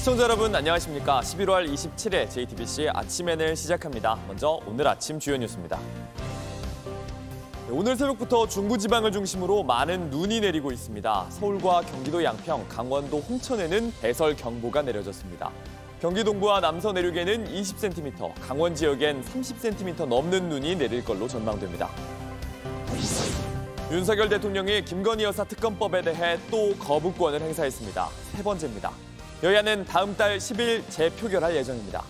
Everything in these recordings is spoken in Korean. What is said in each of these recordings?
시청자 여러분 안녕하십니까. 11월 27일 JTBC 아침엔을 시작합니다. 먼저 오늘 아침 주요 뉴스입니다. 오늘 새벽부터 중부지방을 중심으로 많은 눈이 내리고 있습니다. 서울과 경기도 양평, 강원도 홍천에는 대설경보가 내려졌습니다. 경기 동부와 남서 내륙에는 20cm, 강원 지역엔 30cm 넘는 눈이 내릴 걸로 전망됩니다. 윤석열 대통령이 김건희 여사 특검법에 대해 또 거부권을 행사했습니다. 세 번째입니다. 여야는 다음 달 10일 재표결할 예정입니다.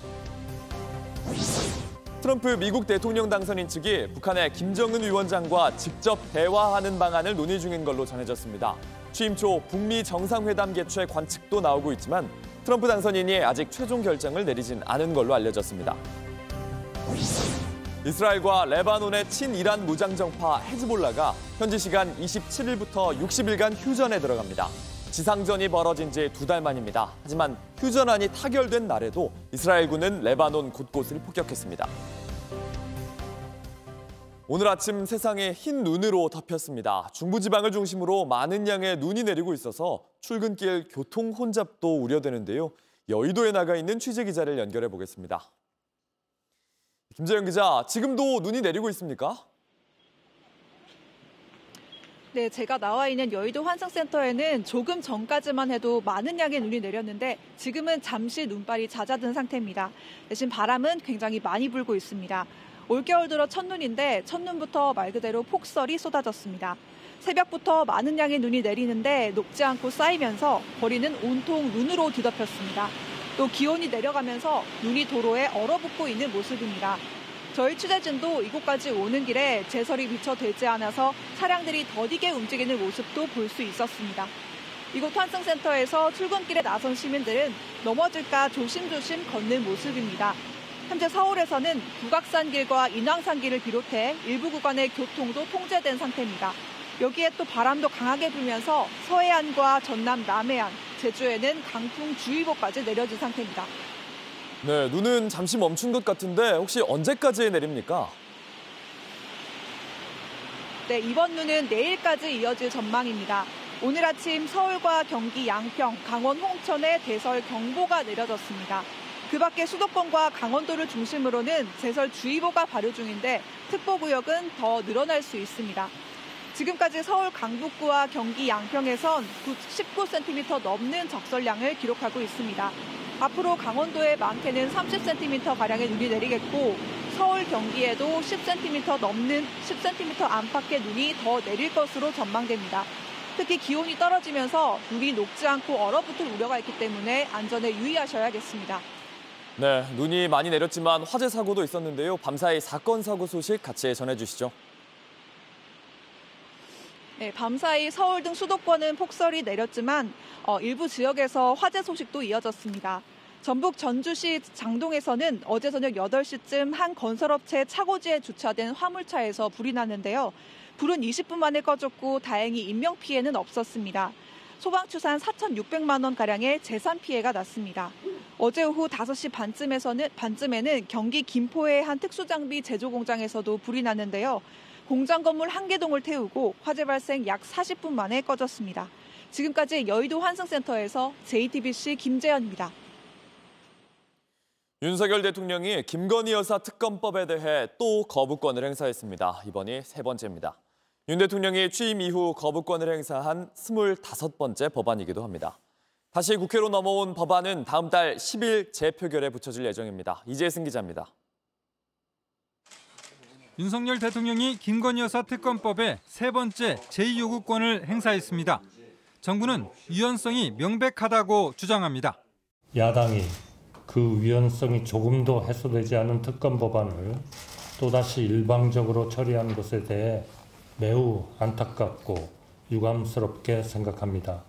트럼프 미국 대통령 당선인 측이 북한의 김정은 위원장과 직접 대화하는 방안을 논의 중인 걸로 전해졌습니다. 취임 초 북미 정상회담 개최 관측도 나오고 있지만 트럼프 당선인이 아직 최종 결정을 내리진 않은 걸로 알려졌습니다. 이스라엘과 레바논의 친이란 무장정파 헤즈볼라가 현지 시간 27일부터 60일간 휴전에 들어갑니다. 지상전이 벌어진 지 2달 만입니다. 하지만 휴전안이 타결된 날에도 이스라엘군은 레바논 곳곳을 폭격했습니다. 오늘 아침 세상에 흰 눈으로 덮였습니다. 중부지방을 중심으로 많은 양의 눈이 내리고 있어서 출근길 교통 혼잡도 우려되는데요. 여의도에 나가 있는 취재기자를 연결해 보겠습니다. 김재영 기자, 지금도 눈이 내리고 있습니까? 네, 제가 나와 있는 여의도 환승센터에는 조금 전까지만 해도 많은 양의 눈이 내렸는데 지금은 잠시 눈발이 잦아든 상태입니다. 대신 바람은 굉장히 많이 불고 있습니다. 올겨울 들어 첫눈인데 첫눈부터 말 그대로 폭설이 쏟아졌습니다. 새벽부터 많은 양의 눈이 내리는데 녹지 않고 쌓이면서 거리는 온통 눈으로 뒤덮였습니다. 또 기온이 내려가면서 눈이 도로에 얼어붙고 있는 모습입니다. 저희 취재진도 이곳까지 오는 길에 제설이 미처 되지 않아서 차량들이 더디게 움직이는 모습도 볼 수 있었습니다. 이곳 환승센터에서 출근길에 나선 시민들은 넘어질까 조심조심 걷는 모습입니다. 현재 서울에서는 북악산길과 인왕산길을 비롯해 일부 구간의 교통도 통제된 상태입니다. 여기에 또 바람도 강하게 불면서 서해안과 전남 남해안, 제주에는 강풍주의보까지 내려진 상태입니다. 네, 눈은 잠시 멈춘 것 같은데 혹시 언제까지 내립니까? 네, 이번 눈은 내일까지 이어질 전망입니다. 오늘 아침 서울과 경기 양평, 강원 홍천에 대설경보가 내려졌습니다. 그 밖에 수도권과 강원도를 중심으로는 제설주의보가 발효 중인데 특보구역은 더 늘어날 수 있습니다. 지금까지 서울 강북구와 경기 양평에선 19cm 넘는 적설량을 기록하고 있습니다. 앞으로 강원도에 많게는 30cm가량의 눈이 내리겠고 서울, 경기에도 10cm 안팎의 눈이 더 내릴 것으로 전망됩니다. 특히 기온이 떨어지면서 눈이 녹지 않고 얼어붙을 우려가 있기 때문에 안전에 유의하셔야겠습니다. 네, 눈이 많이 내렸지만 화재 사고도 있었는데요. 밤사이 사건 사고 소식 같이 전해주시죠. 네, 밤사이 서울 등 수도권은 폭설이 내렸지만 일부 지역에서 화재 소식도 이어졌습니다. 전북 전주시 장동에서는 어제 저녁 8시쯤 한 건설업체 차고지에 주차된 화물차에서 불이 났는데요. 불은 20분 만에 꺼졌고 다행히 인명피해는 없었습니다. 소방추산 4,600만 원가량의 재산 피해가 났습니다. 어제 오후 5시 반쯤에는 경기 김포의 한 특수장비 제조 공장에서도 불이 났는데요. 공장 건물 1개동을 태우고 화재 발생 약 40분 만에 꺼졌습니다. 지금까지 여의도 환승센터에서 JTBC 김재현입니다. 윤석열 대통령이 김건희 여사 특검법에 대해 또 거부권을 행사했습니다. 이번이 세 번째입니다. 윤 대통령이 취임 이후 거부권을 행사한 25번째 법안이기도 합니다. 다시 국회로 넘어온 법안은 다음 달 10일 재표결에 붙여질 예정입니다. 이재승 기자입니다. 윤석열 대통령이 김건희 여사 특검법에 세 번째 제2요구권을 행사했습니다. 정부는 유연성이 명백하다고 주장합니다. 야당이 그 유연성이 조금도 해소되지 않은 특검 법안을 또다시 일방적으로 처리한 것에 대해 매우 안타깝고 유감스럽게 생각합니다.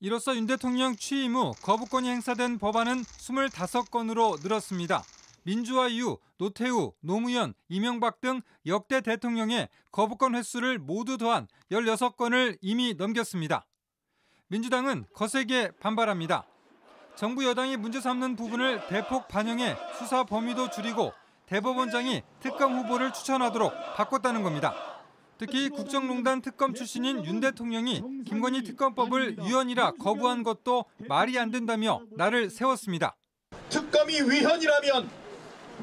이로써 윤 대통령 취임 후 거부권이 행사된 법안은 25건으로 늘었습니다. 민주화 이후 노태우, 노무현, 이명박 등 역대 대통령의 거부권 횟수를 모두 더한 16건을 이미 넘겼습니다. 민주당은 거세게 반발합니다. 정부 여당이 문제 삼는 부분을 대폭 반영해 수사 범위도 줄이고 대법원장이 특검 후보를 추천하도록 바꿨다는 겁니다. 특히 국정농단 특검 출신인 윤 대통령이 김건희 특검법을 위헌이라 거부한 것도 말이 안 된다며 날을 세웠습니다. 특검이 위헌이라면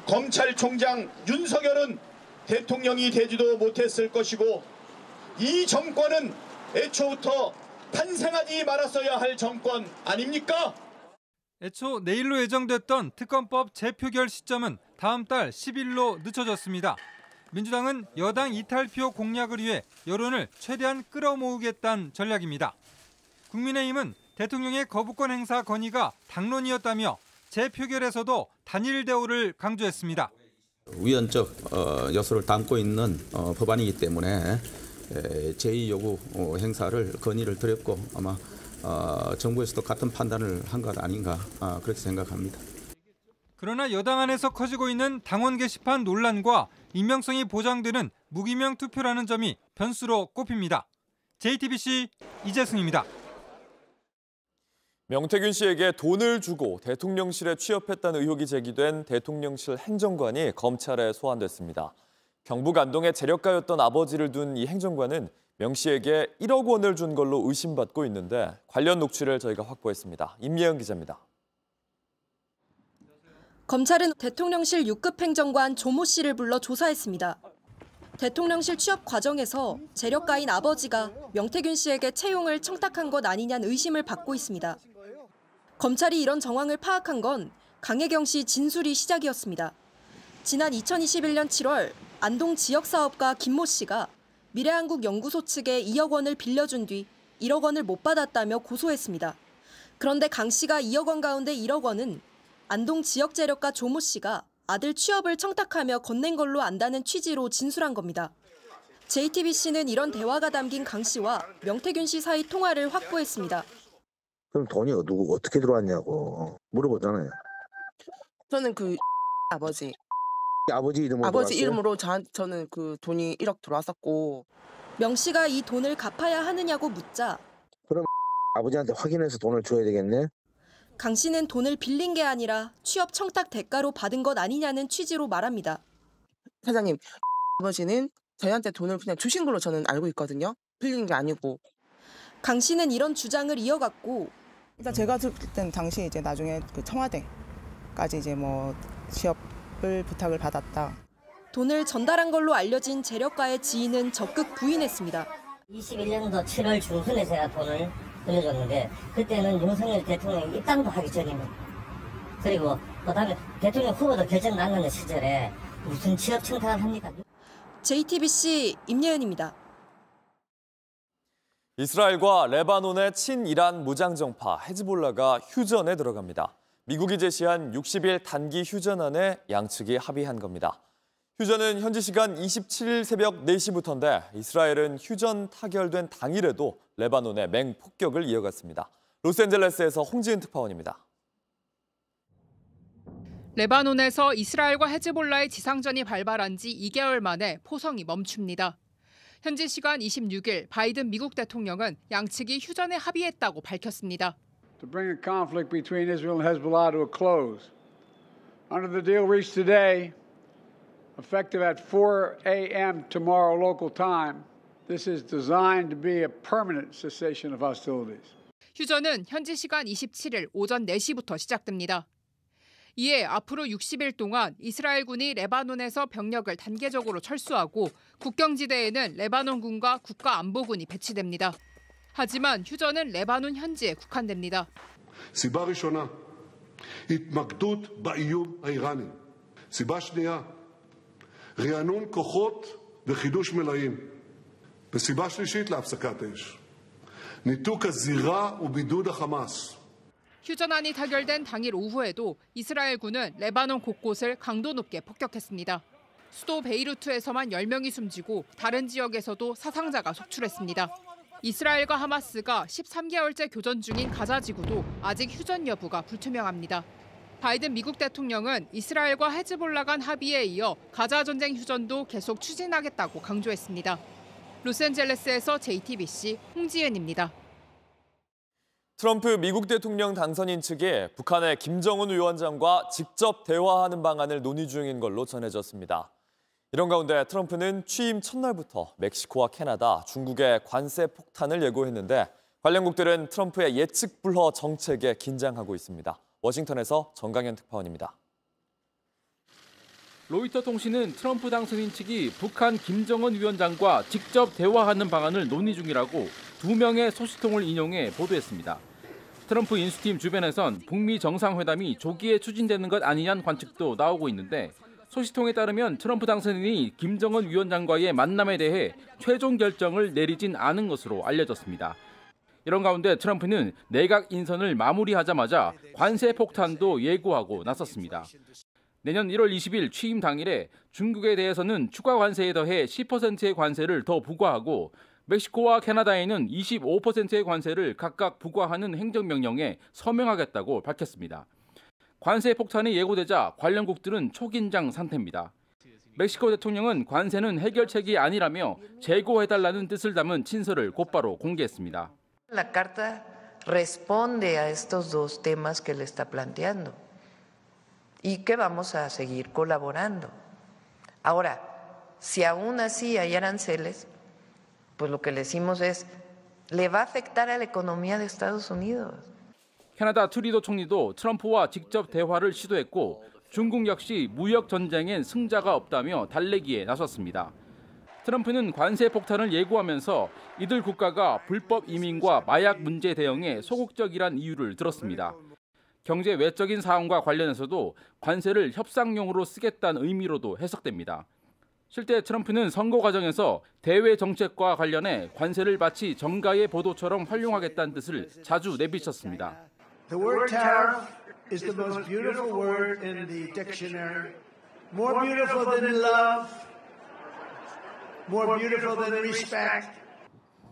검찰총장 윤석열은 대통령이 되지도 못했을 것이고 이 정권은 애초부터 탄생하지 말았어야 할 정권 아닙니까? 애초 내일로 예정됐던 특검법 재표결 시점은 다음 달 10일로 늦춰졌습니다. 민주당은 여당 이탈표 공략을 위해 여론을 최대한 끌어모으겠다는 전략입니다. 국민의힘은 대통령의 거부권 행사 건의가 당론이었다며 재표결에서도 단일 대우를 강조했습니다. 위헌적 요소를 담고 있는 법안이기 때문에 제2 요구 행사를 건의를 드렸고 아마 정부에서도 같은 판단을 한 것 아닌가 그렇게 생각합니다. 그러나 여당 안에서 커지고 있는 당원 게시판 논란과 익명성이 보장되는 무기명 투표라는 점이 변수로 꼽힙니다. JTBC 이재승입니다. 명태균 씨에게 돈을 주고 대통령실에 취업했다는 의혹이 제기된 대통령실 행정관이 검찰에 소환됐습니다. 경북 안동에 재력가였던 아버지를 둔 이 행정관은 명 씨에게 1억 원을 준 걸로 의심받고 있는데 관련 녹취를 저희가 확보했습니다. 임예은 기자입니다. 검찰은 대통령실 6급 행정관 조모 씨를 불러 조사했습니다. 대통령실 취업 과정에서 재력가인 아버지가 명태균 씨에게 채용을 청탁한 것 아니냐는 의심을 받고 있습니다. 검찰이 이런 정황을 파악한 건 강혜경 씨 진술이 시작이었습니다. 지난 2021년 7월 안동 지역사업가 김모 씨가 미래한국연구소 측에 2억 원을 빌려준 뒤 1억 원을 못 받았다며 고소했습니다. 그런데 강 씨가 2억 원 가운데 1억 원은 안동 지역 재력가 조모 씨가 아들 취업을 청탁하며 건넨 걸로 안다는 취지로 진술한 겁니다. JTBC는 이런 대화가 담긴 강 씨와 명태균 씨 사이 통화를 확보했습니다. 그럼 돈이 누구 어떻게 들어왔냐고 물어보잖아요. 저는 그 아버지 이름으로 아버지 들어왔어요? 이름으로 저는 그 돈이 1억 들어왔었고 명 씨가 이 돈을 갚아야 하느냐고 묻자 아버지한테 확인해서 돈을 줘야 되겠네. 강 씨는 돈을 빌린 게 아니라 취업 청탁 대가로 받은 것 아니냐는 취지로 말합니다. 사장님 아버지는 저희한테 돈을 그냥 주신 걸로 저는 알고 있거든요. 빌린 게 아니고. 강 씨는 이런 주장을 이어갔고 일단 제가 들을 땐 당시 이제 나중에 그 청와대까지 이제 뭐 취업을 부탁을 받았다. 돈을 전달한 걸로 알려진 재력가의 지인은 적극 부인했습니다. 21년도 7월 중순에 제가 돈을 돌려줬는데 그때는 윤석열 대통령이 입당도 하기 전입니다. 그리고 그다음에 대통령 후보도 결정 났는데 시절에 무슨 취업 청탁을 합니까? JTBC 임예은입니다. 이스라엘과 레바논의 친이란 무장정파 헤즈볼라가 휴전에 들어갑니다. 미국이 제시한 60일 단기 휴전안에 양측이 합의한 겁니다. 휴전은 현지 시간 27일 새벽 4시부터인데 이스라엘은 휴전 타결된 당일에도 레바논에 맹폭격을 이어갔습니다. 로스앤젤레스에서 홍지은 특파원입니다. 레바논에서 이스라엘과 헤즈볼라의 지상전이 발발한 지 2개월 만에 포성이 멈춥니다. 현지 시간 26일 바이든 미국 대통령은 양측이 휴전에 합의했다고 밝혔습니다. To bring the conflict between Israel and Hezbollah to a close. Under the deal reached today, effective at 4 a.m. tomorrow local time, this is designed to be a permanent cessation of hostilities. 휴전은 현지 시간 27일 오전 4시부터 시작됩니다. 이에 앞으로 60일 동안 이스라엘군이 레바논에서 병력을 단계적으로 철수하고 국경지대에는 레바논군과 국가안보군이 배치됩니다. 하지만 휴전은 레바논 현지에 국한됩니다. סיבה ראשונה, התמקדות באיום האיראני. סיבה שנייה, רענון כוחות וחידוש מלאים. וסיבה שלישית להפסקת אש. ניתוק הזירה ובידוד החמאס. 휴전안이 타결된 당일 오후에도 이스라엘군은 레바논 곳곳을 강도 높게 폭격했습니다. 수도 베이루트에서만 10명이 숨지고 다른 지역에서도 사상자가 속출했습니다. 이스라엘과 하마스가 13개월째 교전 중인 가자 지구도 아직 휴전 여부가 불투명합니다. 바이든 미국 대통령은 이스라엘과 헤즈볼라 간 합의에 이어 가자 전쟁 휴전도 계속 추진하겠다고 강조했습니다. 로스앤젤레스에서 JTBC 홍지은입니다. 트럼프 미국 대통령 당선인 측이 북한의 김정은 위원장과 직접 대화하는 방안을 논의 중인 걸로 전해졌습니다. 이런 가운데 트럼프는 취임 첫날부터 멕시코와 캐나다, 중국의 관세 폭탄을 예고했는데 관련국들은 트럼프의 예측 불허 정책에 긴장하고 있습니다. 워싱턴에서 정강현 특파원입니다. 로이터 통신은 트럼프 당선인 측이 북한 김정은 위원장과 직접 대화하는 방안을 논의 중이라고 2명의 소식통을 인용해 보도했습니다. 트럼프 인수팀 주변에선 북미 정상회담이 조기에 추진되는 것 아니냐는 관측도 나오고 있는데 소식통에 따르면 트럼프 당선인이 김정은 위원장과의 만남에 대해 최종 결정을 내리진 않은 것으로 알려졌습니다. 이런 가운데 트럼프는 내각 인선을 마무리하자마자 관세 폭탄도 예고하고 나섰습니다. 내년 1월 20일 취임 당일에 중국에 대해서는 추가 관세에 더해 10%의 관세를 더 부과하고 멕시코와 캐나다에는 25%의 관세를 각각 부과하는 행정명령에 서명하겠다고 밝혔습니다. 관세 폭탄이 예고되자 관련국들은 초긴장 상태입니다. 멕시코 대통령은 관세는 해결책이 아니라며 재고해달라는 뜻을 담은 친서를 곧바로 공개했습니다. La carta responde a estos dos temas que le está planteando y que vamos a seguir colaborando. Ahora, si aún así hay aranceles, pues lo que le decimos es, le va a afectar a la economía de Estados Unidos. 캐나다 트루도 총리도 트럼프와 직접 대화를 시도했고 중국 역시 무역 전쟁엔 승자가 없다며 달래기에 나섰습니다. 트럼프는 관세 폭탄을 예고하면서 이들 국가가 불법 이민과 마약 문제 대응에 소극적이란 이유를 들었습니다. 경제 외적인 사안과 관련해서도 관세를 협상용으로 쓰겠다는 의미로도 해석됩니다. 실제 트럼프는 선거 과정에서 대외 정책과 관련해 관세를 마치 정가의 보도처럼 활용하겠다는 뜻을 자주 내비쳤습니다. The word tariff is the most beautiful word in the dictionary. More beautiful than love. More beautiful than respect.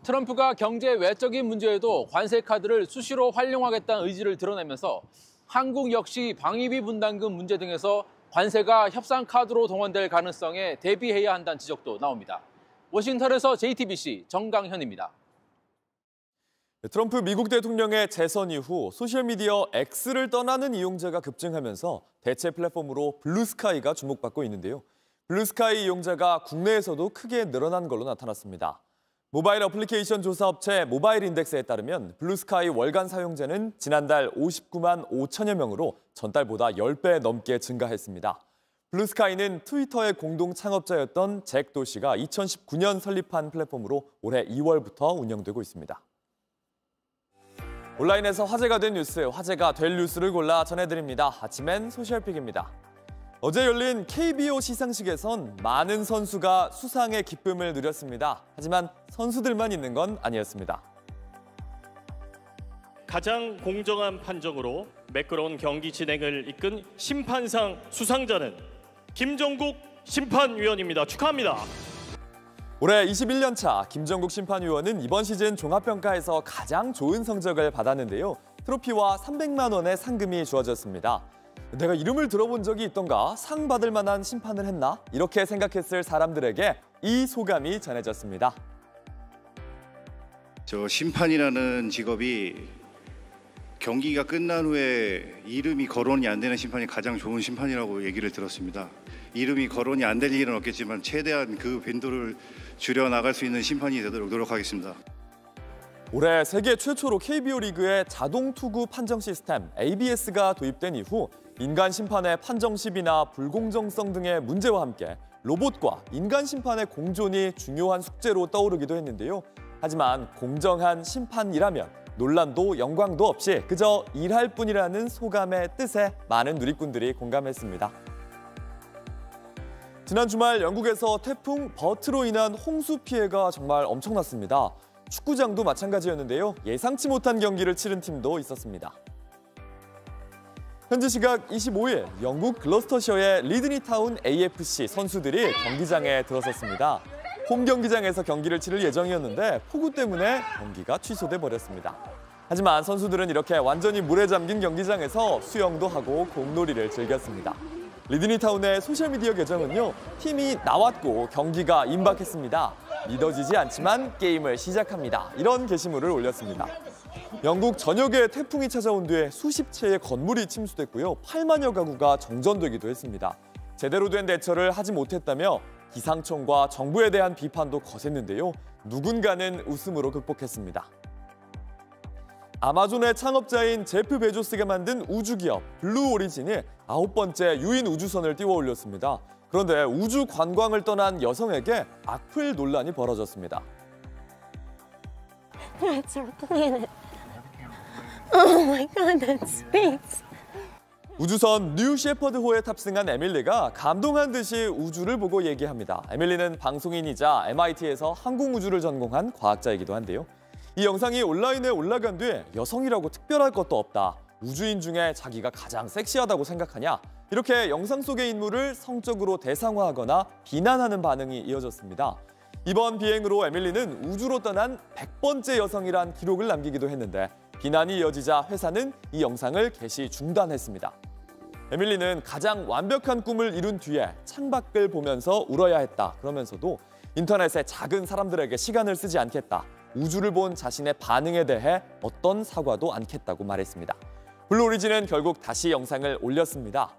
트럼프가 경제 외적인 문제에도 관세 카드를 수시로 활용하겠다는 의지를 드러내면서 한국 역시 방위비 분담금 문제 등에서 관세가 협상 카드로 동원될 가능성에 대비해야 한다는 지적도 나옵니다. 워싱턴에서 JTBC 정강현입니다. 트럼프 미국 대통령의 재선 이후 소셜미디어 X를 떠나는 이용자가 급증하면서 대체 플랫폼으로 블루스카이가 주목받고 있는데요. 블루스카이 이용자가 국내에서도 크게 늘어난 걸로 나타났습니다. 모바일 어플리케이션 조사업체 모바일인덱스에 따르면 블루스카이 월간 사용자는 지난달 59만 5천여 명으로 전달보다 10배 넘게 증가했습니다. 블루스카이는 트위터의 공동 창업자였던 잭 도시가 2019년 설립한 플랫폼으로 올해 2월부터 운영되고 있습니다. 온라인에서 화제가 된 뉴스, 화제가 될 뉴스를 골라 전해드립니다. 아침엔 소셜픽입니다. 어제 열린 KBO 시상식에선 많은 선수가 수상의 기쁨을 누렸습니다. 하지만 선수들만 있는 건 아니었습니다. 가장 공정한 판정으로 매끄러운 경기 진행을 이끈 심판상 수상자는 김정국 심판위원입니다. 축하합니다. 올해 21년 차 김정국 심판위원은 이번 시즌 종합평가에서 가장 좋은 성적을 받았는데요. 트로피와 300만 원의 상금이 주어졌습니다. 내가 이름을 들어본 적이 있던가? 상 받을 만한 심판을 했나? 이렇게 생각했을 사람들에게 이 소감이 전해졌습니다. 저 심판이라는 직업이 경기가 끝난 후에 이름이 거론이 안 되는 심판이 가장 좋은 심판이라고 얘기를 들었습니다. 이름이 거론이 안 될 일은 없겠지만 최대한 그 빈도를 줄여나갈 수 있는 심판이 되도록 노력하겠습니다. 올해 세계 최초로 KBO 리그에 자동 투구 판정 시스템 ABS가 도입된 이후 인간 심판의 판정십이나 불공정성 등의 문제와 함께 로봇과 인간 심판의 공존이 중요한 숙제로 떠오르기도 했는데요. 하지만 공정한 심판이라면 논란도 영광도 없이 그저 일할 뿐이라는 소감의 뜻에 많은 누리꾼들이 공감했습니다. 지난 주말 영국에서 태풍 버트로 인한 홍수 피해가 정말 엄청났습니다. 축구장도 마찬가지였는데요. 예상치 못한 경기를 치른 팀도 있었습니다. 현지 시각 25일 영국 글러스터셔의 리드니타운 AFC 선수들이 경기장에 들어섰습니다. 홈 경기장에서 경기를 치를 예정이었는데 폭우 때문에 경기가 취소돼 버렸습니다. 하지만 선수들은 이렇게 완전히 물에 잠긴 경기장에서 수영도 하고 공놀이를 즐겼습니다. 리드니타운의 소셜미디어 계정은요, 팀이 나왔고 경기가 임박했습니다. 믿어지지 않지만 게임을 시작합니다. 이런 게시물을 올렸습니다. 영국 전역에 태풍이 찾아온 뒤에 수십 채의 건물이 침수됐고요. 8만여 가구가 정전되기도 했습니다. 제대로 된 대처를 하지 못했다며 기상청과 정부에 대한 비판도 거셌는데요. 누군가는 웃음으로 극복했습니다. 아마존의 창업자인 제프 베조스가 만든 우주기업 블루 오리진이 9번째 유인 우주선을 띄워 올렸습니다. 그런데 우주 관광을 떠난 여성에게 악플 논란이 벌어졌습니다. That's our planet. Oh my God, that's space. 우주선 뉴 셰퍼드호에 탑승한 에밀리가 감동한 듯이 우주를 보고 얘기합니다. 에밀리는 방송인이자 MIT에서 항공우주를 전공한 과학자이기도 한데요. 이 영상이 온라인에 올라간 뒤에 여성이라고 특별할 것도 없다. 우주인 중에 자기가 가장 섹시하다고 생각하냐? 이렇게 영상 속의 인물을 성적으로 대상화하거나 비난하는 반응이 이어졌습니다. 이번 비행으로 에밀리는 우주로 떠난 100번째 여성이란 기록을 남기기도 했는데 비난이 이어지자 회사는 이 영상을 게시 중단했습니다. 에밀리는 가장 완벽한 꿈을 이룬 뒤에 창밖을 보면서 울어야 했다. 그러면서도 인터넷에 작은 사람들에게 시간을 쓰지 않겠다. 우주를 본 자신의 반응에 대해 어떤 사과도 않겠다고 말했습니다. 블루 오리진은 결국 다시 영상을 올렸습니다.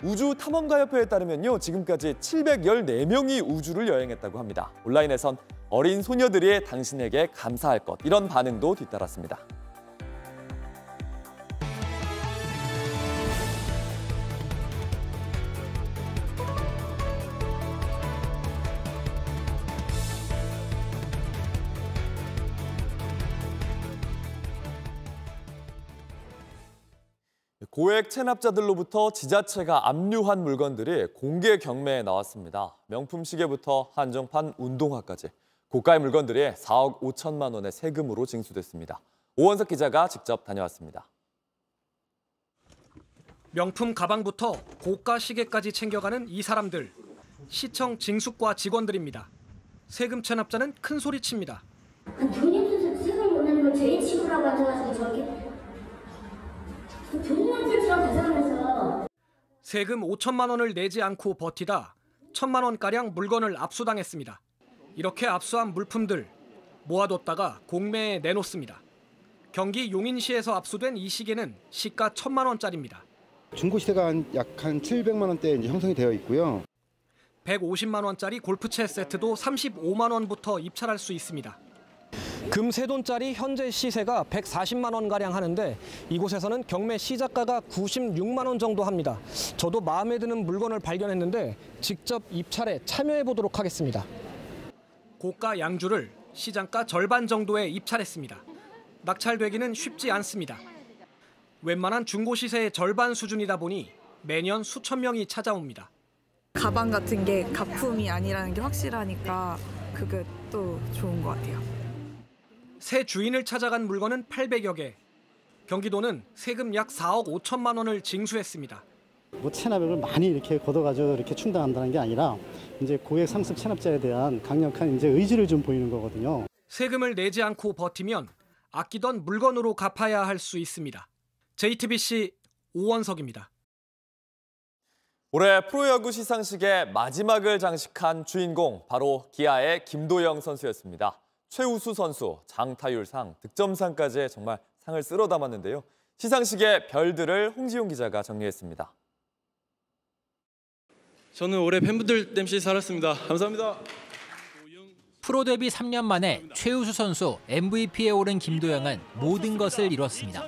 우주 탐험가협회에 따르면요, 지금까지 714명이 우주를 여행했다고 합니다. 온라인에선 어린 소녀들이 당신에게 감사할 것, 이런 반응도 뒤따랐습니다. 고액 체납자들로부터 지자체가 압류한 물건들이 공개 경매에 나왔습니다. 명품 시계부터 한정판 운동화까지 고가의 물건들이 4억 5천만 원의 세금으로 징수됐습니다. 오원석 기자가 직접 다녀왔습니다. 명품 가방부터 고가 시계까지 챙겨가는 이 사람들. 시청 징수과 직원들입니다. 세금 체납자는 큰 소리칩니다. 돈이 없어서 세금 못 내는 걸 죄인 취급하고 앉아가지고 저렇게 세금 5천만 원을 내지 않고 버티다 1,000만 원가량 물건을 압수당했습니다. 이렇게 압수한 물품들 모아뒀다가 공매에 내놓습니다. 경기 용인시에서 압수된 이 시계는 시가 1,000만 원짜리입니다. 중고시세가 약 한 700만 원대에 이제 형성이 되어 있고요. 150만 원짜리 골프채 세트도 35만 원부터 입찰할 수 있습니다. 금 3돈짜리 현재 시세가 140만 원가량 하는데 이곳에서는 경매 시작가가 96만 원 정도 합니다. 저도 마음에 드는 물건을 발견했는데 직접 입찰에 참여해 보도록 하겠습니다. 고가 양주를 시장가 절반 정도에 입찰했습니다. 낙찰되기는 쉽지 않습니다. 웬만한 중고 시세의 절반 수준이다 보니 매년 수천 명이 찾아옵니다. 가방 같은 게 가품이 아니라는 게 확실하니까 그게 또 좋은 것 같아요. 새 주인을 찾아간 물건은 800여 개. 경기도는 세금 약 4억 5천만 원을 징수했습니다. 뭐 체납액을 많이 이렇게 걷어가지고 이렇게 충당한다는 게 아니라 이제 고액 상습 체납자에 대한 강력한 이제 의지를 좀 보이는 거거든요. 세금을 내지 않고 버티면 아끼던 물건으로 갚아야 할 수 있습니다. JTBC 오원석입니다. 올해 프로야구 시상식의 마지막을 장식한 주인공, 바로 기아의 김도영 선수였습니다. 최우수 선수, 장타율상, 득점상까지 정말 상을 쓸어 담았는데요. 시상식의 별들을 홍지용 기자가 정리했습니다. 저는 올해 팬분들 땜시 살았습니다. 감사합니다. 프로 데뷔 3년 만에 최우수 선수 MVP에 오른 김도영은 모든 것을 이뤘습니다.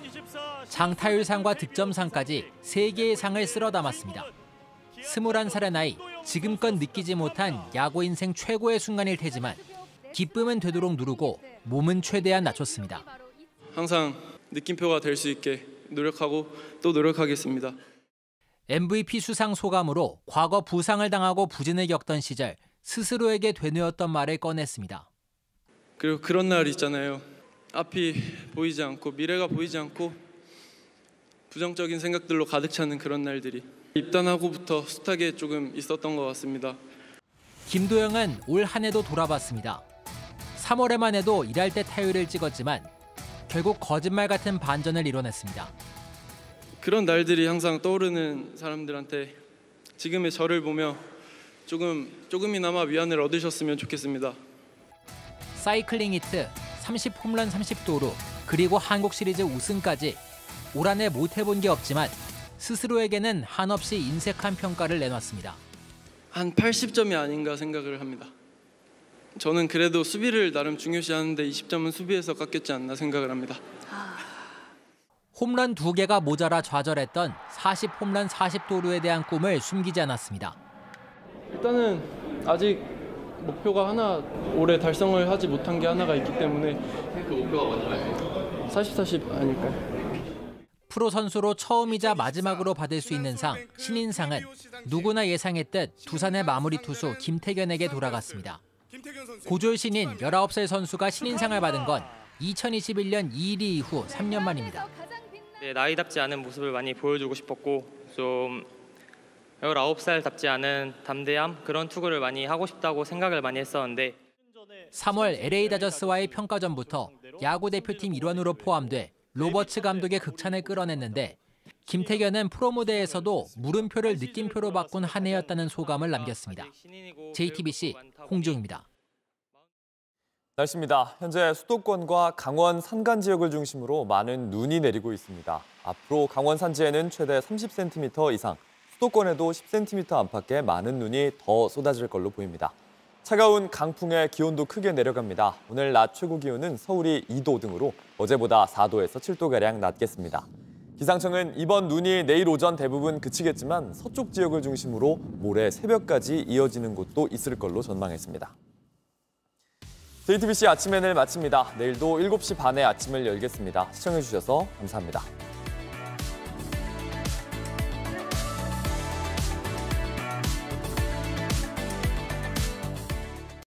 장타율상과 득점상까지 3개의 상을 쓸어 담았습니다. 21살의 나이, 지금껏 느끼지 못한 야구 인생 최고의 순간일 테지만 기쁨은 되도록 누르고 몸은 최대한 낮췄습니다. 항상 느낌표가 될 수 있게 노력하고 또 노력하겠습니다. MVP 수상 소감으로 과거 부상을 당하고 부진을 겪던 시절 스스로에게 되뇌었던 말을 꺼냈습니다. 그리고 그런 날 있잖아요. 앞이 보이지 않고 미래가 보이지 않고 부정적인 생각들로 가득 차는 그런 날들이 입단하고부터 숱하게 조금 있었던 것 같습니다. 김도영은 올 한 해도 돌아봤습니다. 3월에만 해도 일할 때 타율을 찍었지만 결국 거짓말 같은 반전을 이뤄냈습니다. 그런 날들이 항상 떠오르는 사람들한테 지금의 저를 보며 조금이나마 위안을 얻으셨으면 좋겠습니다. 사이클링 히트, 30홈런 30도루, 그리고 한국 시리즈 우승까지 올 한 해 못해본 게 없지만 스스로에게는 한없이 인색한 평가를 내놨습니다. 한 80점이 아닌가 생각을 합니다. 저는 그래도 수비를 나름 중요시하는데 20점은 수비에서 깎였지 않나 생각을 합니다. 홈런 2개가 모자라 좌절했던 40홈런 40도루에 대한 꿈을 숨기지 않았습니다. 일단은 아직 목표가 하나 올해 달성을 하지 못한 게 하나가 있기 때문에 그 목표가 뭔가요? 40-40 아닐까요? 프로 선수로 처음이자 마지막으로 받을 수 있는 상, 신인상은 누구나 예상했듯 두산의 마무리 투수 김태견에게 돌아갔습니다. 고졸 신인 19살 선수가 신인상을 받은 건 2021년 2위 이후 3년 만입니다. 네, 나이답지 않은 모습을 많이 보여주고 싶었고 좀 19살답지 않은 담대함 그런 투구를 많이 하고 싶다고 생각을 많이 했었는데 3월 LA 다저스와의 평가전부터 야구 대표팀 일원으로 포함돼 로버츠 감독의 극찬을 끌어냈는데 김태견은 프로 무대에서도 물음표를 느낌표로 바꾼 한 해였다는 소감을 남겼습니다. JTBC 홍주영입니다. 날씨입니다. 현재 수도권과 강원 산간 지역을 중심으로 많은 눈이 내리고 있습니다. 앞으로 강원 산지에는 최대 30cm 이상, 수도권에도 10cm 안팎의 많은 눈이 더 쏟아질 걸로 보입니다. 차가운 강풍에 기온도 크게 내려갑니다. 오늘 낮 최고 기온은 서울이 2도 등으로 어제보다 4도에서 7도가량 낮겠습니다. 기상청은 이번 눈이 내일 오전 대부분 그치겠지만 서쪽 지역을 중심으로 모레 새벽까지 이어지는 곳도 있을 걸로 전망했습니다. JTBC 아침 N을 마칩니다. 내일도 7시 반에 아침을 열겠습니다. 시청해주셔서 감사합니다.